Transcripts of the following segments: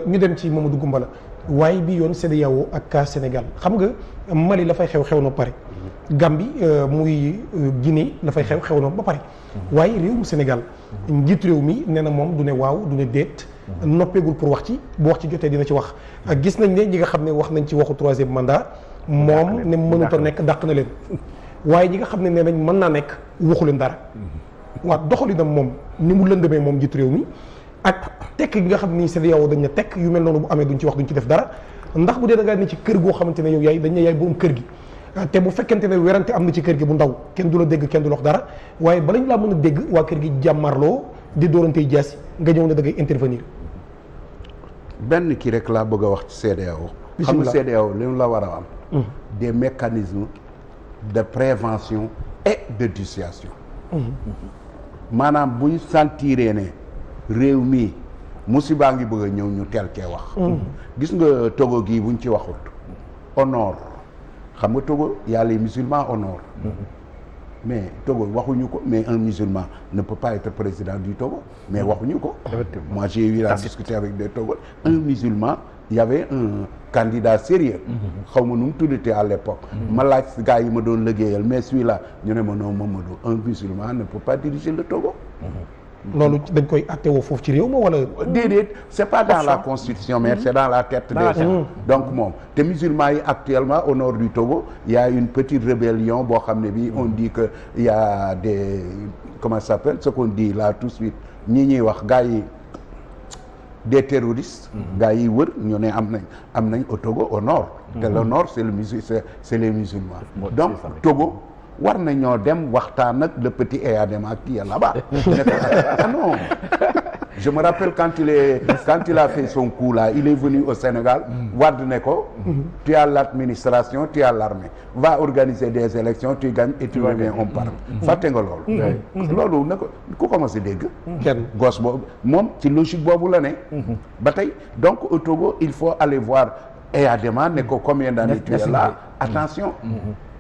ñu dem ci Mamadou Goumbala waaye bi yoon CEDEAO ak cas Sénégal xam nga Mali la fay xew na ba pare Gambie muy Guinée la fay xew na ba pare waaye réewum Sénégal njiit réew mi nee na moom du ne waaw du ne déet noppeegul pour wax ci bu wax ci jotee dina ci wax gis nañ ne ñi nga xam ne wax nañ ci waxu troisième mandat moom ne mënut a nekk dàq na leen waaye ñi nga xam ne nee nañ mën naa nekk waxu leen dara waaw doxalinam moom ni mu lëndëmee moom njiit réew mi ak tekk gi nga xam ni CEDEAO dañ ne tekk yu mel noonu bu amee duñ ci wax duñ ci def dara ndax bu dee da ngaa ne ci kër goo xamante ne yow yaay dañ ne yaay boom kër gi te bu fekkente ne werante am na ci kër gi bu ndaw kenn du la dégg kenn du la wax dara waaye bala ñu laa mën a dégg waa kër gi jàmmarloo di dóorantey jaasi nga ñëw ne da ngay intervenir. benn kii rek laa bëgg a wax ci CEDEAO. xam nga CEDEAO li mu la war a am. des mécanismes de prévention et de dissuasion. maanaam bu ñu sentiree ne réew mii musiba ngi bëgg a ñëw ñu teel kee wax. gis nga Togo gii buñ ci waxut au nord xam nga Togo y a les musulmans au nord. mais Togo waxuñu ko mais un musulman ne peut pas être président du Togo mais waxuñu ko. moi j'ai eu à discuter avec des Togo un musulman y avait un candidat sérieux xaw ma nu mu tuddati à l'époque ma laaj gars yi ma doon liggéeyal mais celui-là ñu ne ma non Mamadou un musulman ne peut pas diriger le Togo. loolu dañ koy attewoo foofu ci réew ma wala. déedéet c'est pas dans la constitution mais c'est dans la tête des gens. donc moom te musulmans yi actuellement au nord du Togo il y a une petite rébellion boo xam ne bi on dit que il y a des comment ça s'appelle ce qu'on dit là tout de suite ñi ñuy wax gars yi des terroristes. gars yi wër ñu ne am nañ au Togo au nord. te le nord c'est les musulmans. donc Togo. war nañoo dem waxtaan ak le petit Eyadema qui est là-bas. Ah non je me rappelle quand il a fait son coup là il est venu au Sénégal. Wade ne ko. tu as l'administration tu as l'armée va organiser des élections tu gagnes et tu reviens on parle. fàtte nga loolu. loolu ne ko ku commencé dégg. kenn gos boobu moom ci logique boobu la ne. ba tey donc au Togo il faut aller voir Eyadema ne ko combien d'années tu es là attention.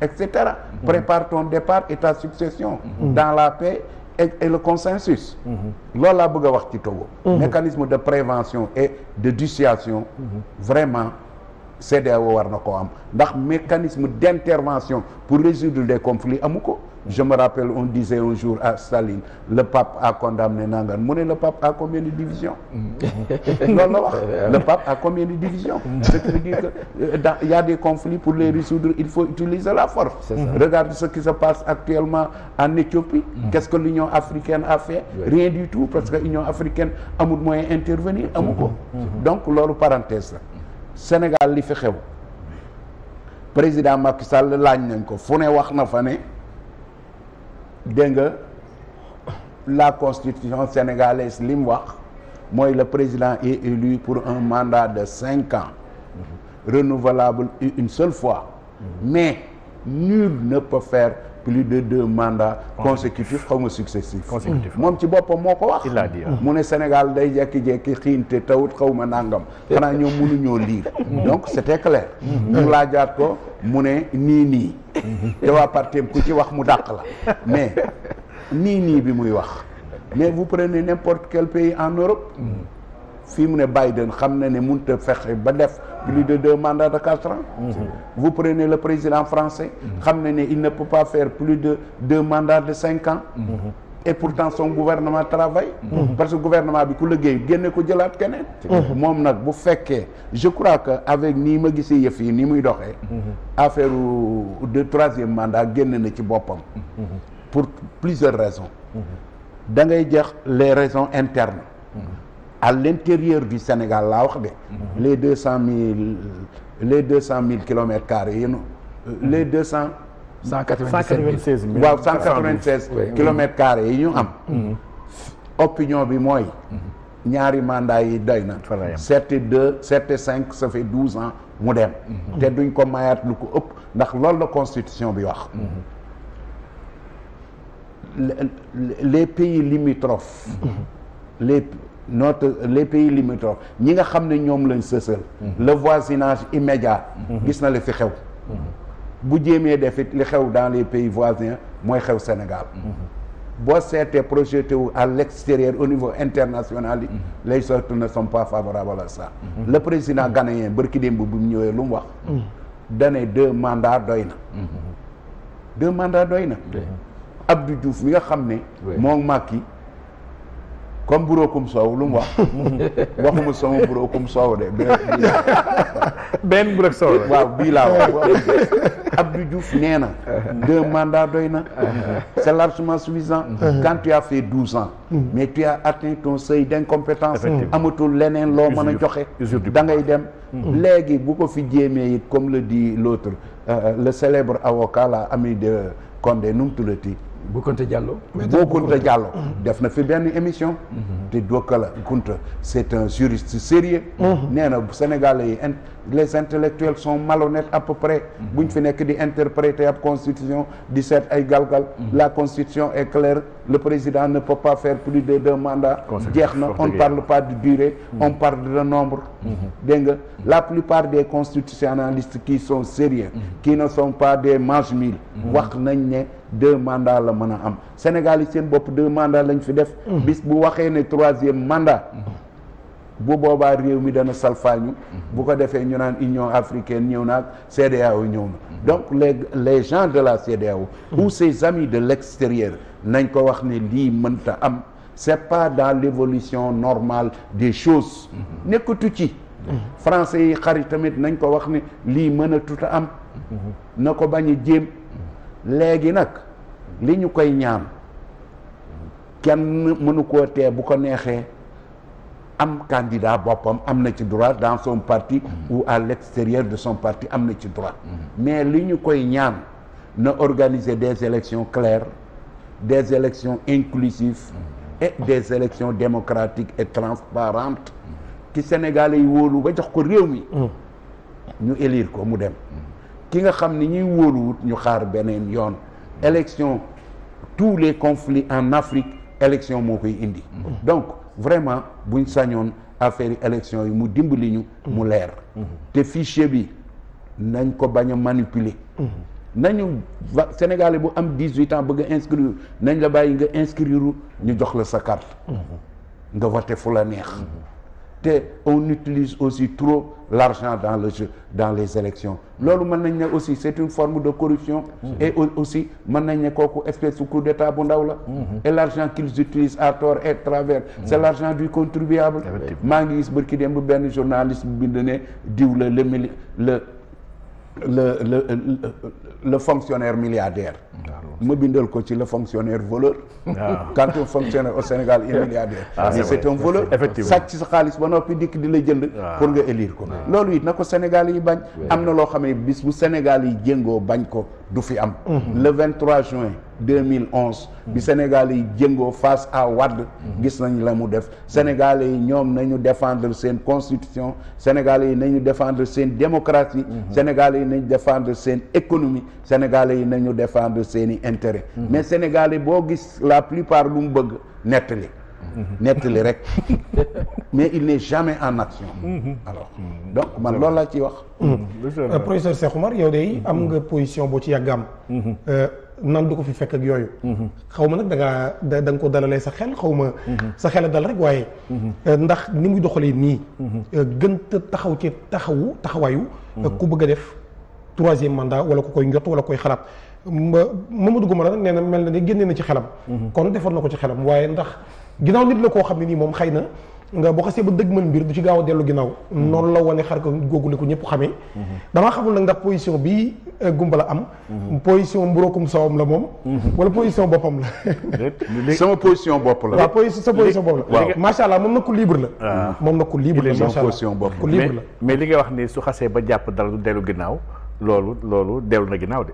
etc. Prépare ton départ et ta succession dans la paix et le consensus. loolu laa bëgg a wax ci Togo. mécanisme de prévention et de dissuasion vraiment CEDEAO war na ko am ndax mécanisme d'intervention pour résoudre des conflits amu ko. je me rappelle on disait un jour à Staline le pape a condamné Nangan mu ne le pape a combien de divisions. loolu la wax le pape a combien de divisions. ce qui veut dire que il y a des conflits pour les résoudre il faut utiliser la force. regarde ce qui se passe actuellement en Éthiopie. qu'est-ce que l'Union africaine a fait. rien du tout parce que l'Union africaine amul moyen intervenir amu ko. donc loolu parenthèse la Sénégal li fi xew président Macky Sall laaj nañ ko fu ne wax na fa ne. dégg nga la constitution sénégalaise li mu wax mooy le président est élu pour un mandat de 5 ans renouvelable une seule fois mais nul ne peut faire plus de 2 mandats consécutifs xaw ma successifs moom ci boppam moo ko wax mu ne Sénégal day jekki-jekki xiinte tawut xaw ma nangam xanaa ñoom mënuñoo lire donc c'était clair ñu laajaat ko mu ne nii te waa partem ku ci wax mu dàq la mais nii bi muy wax mais vous prenez n'importe quel pays en Europe fii mu ne Biden xam na ne mënut a fexe ba def plus de 2 mandats de 4 ans. vous prenez le président français xam na ne il ne peut pas faire plus de 2 mandats de 5 ans. et pourtant son gouvernement travaille. parce que gouvernement bi ku liggéey génne ko jëlaat keneen. moom nag bu fekkee je crois que avec nii ma gisee yëf yi ni muy doxee. affaire de 3e mandat génn na ci boppam. pour plusieurs raisons. da ngay jeex les raisons internes. à l'intérieur du Sénégal laa wax de. les 200 000 kilomètres carrés yi les 196 waaw 196 kilomètres carrés yi ñu am. opinion bi mooy. ñaari mandat yi doy na. c'était 2 c'était 5 ça fait 12 ans mu dem. te duñ ko mayaat lu ko ëpp ndax loolu la constitution bi wax. les pays limitrophes. les pays limitrophes ñi nga xam ne ñoom lañ sësal. le voisinage immédiat. gis na li fi xew. bu jéemee def it li xew dans les pays voisins mooy xew Sénégal. boo seetee projeté wu à l'extérieur au niveau international yi les choses ne sont pas favorables à ça le président ghanéen bërki démb bu mu ñëwee lu mu wax dane 2 mandats doy na 2 mandats doy na Abdou Diouf mi nga xam ne moo Macky comme buróokum soow lu mu wax waxuma sama buróokum soow de benn buróok soow waaw bii laa wax Abdou Diouf nee na 2 mandats doy na c'est largement suffisant quand tu as fait 12 ans mais tu as atteint ton seuil d'incompétence amatul leneen loo mën a joxe da ngay dem léegi bu ko fi jéemee it comme le dit l'autre le célèbre avocat là ami de Condé nu mu tuddati Boukounta Diallo. Boukounta Diallo def na fi benn émission te dokka la Kounta c'est un juriste sérieux nee na Sénégalais yi les intellectuels sont malhonnêtes à peu près buñ fi nekk di interpréter ab constitution di seet ay galgal la constitution est claire le président ne peut pas faire plus de 2 mandats jeex na on ne parle pas de durée on parle de nombre dégg nga la plupart des constitutionnalistes qui sont sérieux qui ne sont pas des mange-mille wax nañ ne 2 mandats la mën a am Sénégal yi seen bopp 2 mandats lañ fi def bis bu waxee ne 3e mandat bu boobaa réew mi dana salfaañu bu ko defee ñu naan Union africaine ñëw naag CEDEAO ñëw na donc les gens de la CEDEAO ou ses amis de l'extérieur nañ ko wax ne lii mënta am c'est pas dans l'évolution normale des choses nekkatu ci français yi xarit tamit nañ ko wax ne lii mën a tuta am na ko bañ a jéem léegi nag li ñu koy ñaan kenn mënu koo tee bu ko neexee am candidat boppam am na ci droit dans son parti ou à l'extérieur de son parti am na ci droit mais li ñu koy ñaan na organiser des élections claires des élections inclusives et des élections démocratiques et transparentes ki Sénégalais yi wóolu ba jox ko réew mi ñu élire ko mu dem ki nga xam ni ñuy wóoluwut ñu xaar beneen yoon élection tous les conflits en Afrique élection moo koy indi donc vraiment buñ sañoon affaire élection yi mu dimbali ñu mu leer te fichier bi nañ ko bañ a manipuler nañu Sénégalais bu am 18 ans bëgg a inscrire nañ la bàyyi nga inscrire ñu jox la sa carte nga voté fu la neex te on utilise aussi trop l'argent dans le jeu dans les élections loolu mën nañ ne aussi c'est une forme de corruption et aussi mën nañ ne kooku espèce de coup d'état bu ndaw la et l'argent qu'ils utilisent à tort et à travers c'est l'argent du contribuable maa ngi gis bërki démb benn journaliste bu bind ne diw la le fonctionnaire milliardaire ma bindal ko ci le fonctionnaire voleur quand un fonctionnaire au Sénégal est milliardaire mais c'est un voleur sàcc sa xaalis ba noppi dikk di la jënd pour nga élire ko loolu it na ko Sénégal yi bañ am na loo xam ne bis bu Sénégal yi jéngoo bañ ko du fi am le 23 juin 2011 bi Sénégal yi jéngoo face à Wade gis nañ la mu def Sénégalais yi ñoom nañu défendre seen constitution Sénégalais yi nañu défendre seen démocratie Sénégalais yi nañu défendre seen économie Sénégalais yi nañu défendre seeni intérêt mais Sénégalais boo gis la plupart lu mu bëgg nettali rek mais il n'est jamais en action alors donc man loolu laa ciy wax professeur Cheikh Oumar yow de am nga position boo ci yàgg am nan du ko fi fekk ak yooyu xaw ma nag da nga ko dalalee sa xel xaw ma sa xel a dal rek waaye ndax ni muy doxalee nii gën taxaw ci taxawaayu ku bëgg a def 3e mandat wala ku koy njott wala koy xalaat Mamadou Goumara nag nee na mel na ni génnee na ci xelam kon defoon na ko ci xelam waaye ndax ginnaaw nit la koo xam ne nii moom xëy na nga boo xasee ba dëgg mën mbir du ci gaaw a dellu ginnaaw noonu la wane xar ko googu ko ñëpp xamee damaa xamul nag ndax position bi Goumbala am position mburokum sawam la moom wala position boppam la sama position bopp la waaw sa position bopp la macha allah moom nag ku libre la moom nag ku libre la macha allah ku libre la mais li nga wax ni su xasee ba jàpp dara du dellu ginnaaw loolu dellu na ginnaaw de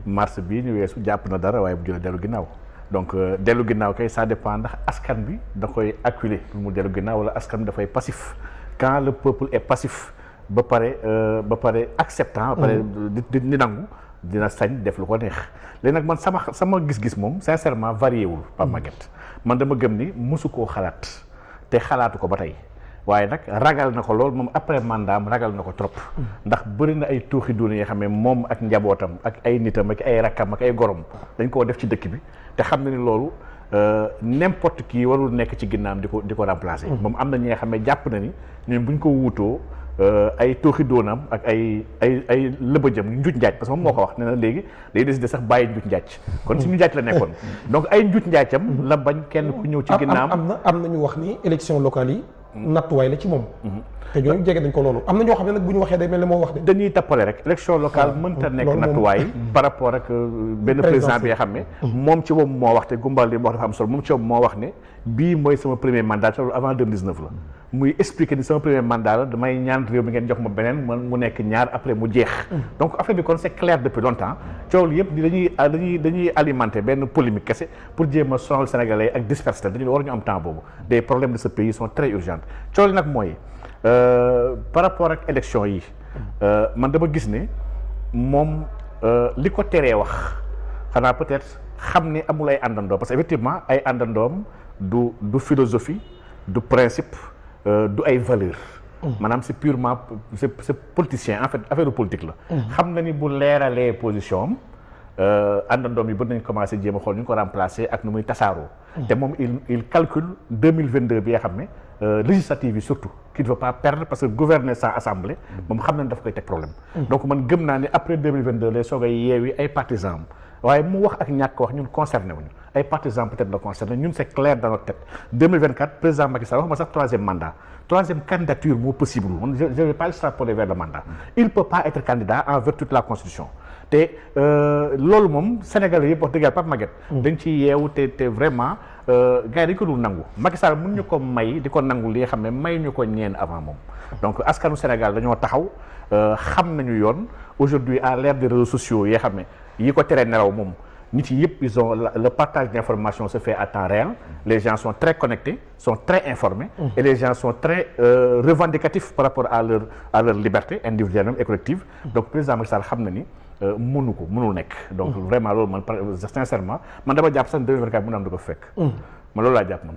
mars bii ñu weesu jàpp na dara waaye bu jëlee dellu ginnaaw donc dellu ginnaaw kay ça dépend ndax askan bi da koy acculer pour mu dellu ginnaaw wala askan bi dafay passif quand le peuple est passif ba pare acceptant ba pare di nangu dina sañ def lu ko neex léegi nag man sama gis-gis moom sincèrement varié wul Pape Maguette man dama gëm ni mosu koo xalaat te xalaatu ko ba tey waaye nag ragal na ko lool moom après mandat ragal na ko trop ndax bëri na ay tuuxi duuna yoo xam ne moom ak njabootam ak ay nitam ak ay rakkam ak ay gorom dañ koo def ci dëkk bi te xam na ni loolu n'importe qui warul nekk ci ginnaam di ko remplacer. moom am na ñi nga xam ne jàpp na ni ñun buñ ko wuutoo ay tooxi doonam ak ay lëbëjëm njuuj njaaj parce que moom moo ko wax ne na léegi day décidé sax bàyyi njuuj njaaj kon si njuuj njaaj la nekkoon donc ay njuuj njaajam la bañ kenn ku ñëw ci ginnaam am na ñu wax ni élection locale yi nattuwaay la ci moom te ñooñu jege nañ ko loolu am na ñoo xam ne nag bu ñu waxee day mel ne moo wax de dañuy tappale rek élection locale mënta nekk nattuwaay par rapport ak benn président bi nga xam ne moom ci moom moo wax te gumbal li mu wax dafa am solo moom ci moom moo wax ne bii mooy sama premier mandat te loolu avant 2019 la muy expliquer ni sama premier mandat la damay ñaan réew mi ngeen jox ma beneen man mu nekk ñaar après mu jeex donc affaire bi kon c'est clair depuis longtemps coow yëpp dañuy alimenter benn polémique kese pour jéem a sonal sénégalais ak disperser dañu war ñu am temps boobu des problèmes de ce pays sont très urgents coow li nag mooy par rapport ak élection yi man dama gis ne moom li ko teree wax xanaa peut-être xam ne amul ay àndandoo parce que effectivement ay àndandoom du philosophie du principe du ay valeur maanaam c'est purement c'est politicien en fait affaire politique la xam na ni bu leeralee position am àndandoom yi ba nañ commencé jéem a xool ñu ko remplacer ak nu muy tasaaroo te moom il calcule 2022 bi nga xam ne législative yi surtout qu'il ne veut pas perdre parce que gouverner sans assemblée moom xam na ne daf koy teg problème donc man gëm naa ne après 2022 lay soog a yeewi ay partisans am waaye mu wax ak ñàkk wax ñun concerné wuñu ay partisans peut-être la concerné ñun c'est clair dans notre tête 2024 président Macky Sall wax ma sax troisième candidature moo possible je vais pas extrapoler vers le mandat il peut pas être candidat en vertu de la constitution te loolu moom Sénégalais yëpp wax dëgg yàlla Pape Maguette dañ ci yeewu te vraiment gars yi dañ ko dul nangu Macky Sall mun ñu ko may di ko nangu li nga xam ne may ñu ko ñeen avant moom donc askanu Sénégal dañoo taxaw xam nañu yoon aujourd'hui à l'ère des réseaux sociaux yi nga xam ne yi ko teree nelaw moom nit yi yëpp ils ont le partage d'informations se fait à temps réel les gens sont très connectés sont très informés et les gens sont très revendicatifs par rapport à leur liberté individuelle et collective donc président Macky Sall xam na ni mënul nekk donc vraiment loolu man sincèrement man dama jàpp sax 2024 mën na am du ko fekk man loolu laa jàpp man